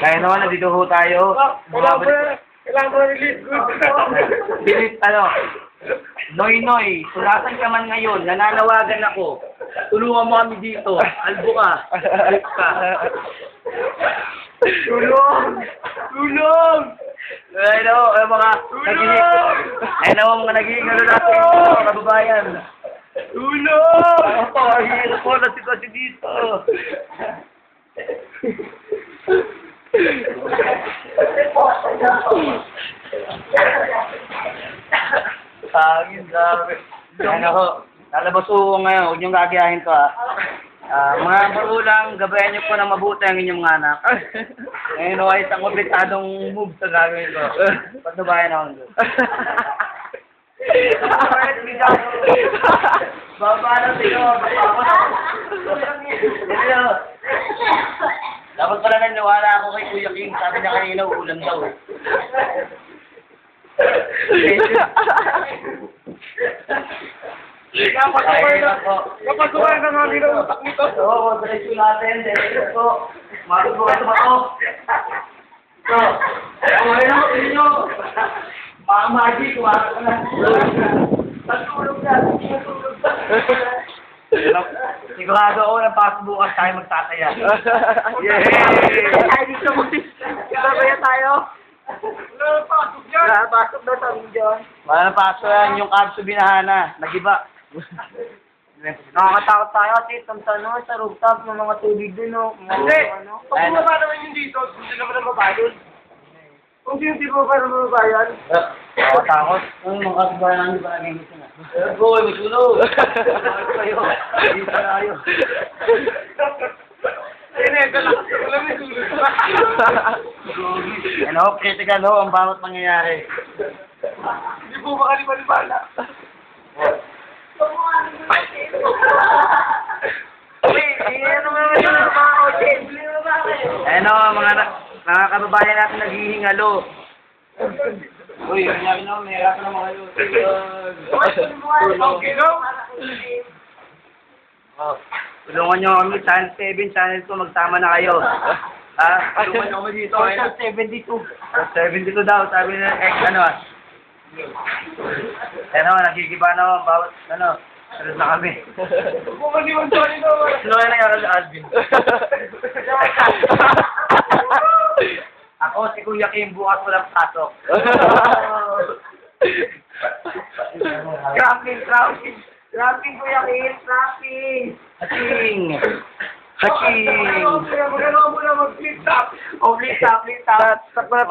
Kaya naman, nandito ho tayo. Kailangan mo release good. Bilis, Noy Noy, sulasan ka man ngayon, nananawagan ako. Tulungan mo kami dito. Albo ka. Albo ka. Tulong! Tulong! Ay naman, mga Tulong! Ay naman, mga nagiging natin dito, kababayan. Tulong! Ang hirap po na sitwasyon dito. Pagin, sabi. Ano, lalabas ko ngayon, huwag niyong gagayahin ko mga magulang, gabayan niyo po ng mabuti ang inyong mga anak. Ngayon ay isang komplikadong move sa gagawin ko. Pagdabayan ako doon. Baba na sa'yo, dapat pala naniwala ako kay Kuya King. Sabi niya kanina, ulam daw. Kapag kumain ka nga ng utak nito. Oo, diretso natin. Diretso po. Matutuwa sa bato. So, kumain na ako ninyo. Mga magic, kumain ka na. Tatulog na. Tatulog na. Sigurado ako na pasok bukas tayo magtataya. Yay! Ay, dito mo. Babaya tayo. Wala pasok dyan. Wala pasok daw sabi dyan. Wala pasok yan yung Cavs binahana. Nagiba. Nakakatakot tayo kasi sa rooftop ng mga tubig dun, no? Hindi! Pag bumaba naman yung dito, hindi naman ang babayan. Kung hindi mo pa naman babayan. Nakakatakot. Ang mga kabayan hindi ba naging gusto na? Boy, may tulog! Kayo. Hindi pa tayo. Alam mo tulog. Ano, critical ho ang bawat mangyayari. Hindi po makalipalipala. Ano, mga kababayan natin naghihingalo. Uy, nangyari na, may hirap na mga yun. Tulungan nyo kami, Channel 7, Channel 2, magsama na kayo. Tulungan nyo kami dito. 72. 72 daw, sabi na, nagigiba na ako, bawat, sunod na kami. Kung maniwan siya nito. Sino kaya nangyari sa Alvin? Ako, si Kuya Kim, bukas walang pasok. Trapping. Trapping, Kuya Kim. Trapping. Haching! Haching! Magkano mo na mag-flip top. Oh, flip top.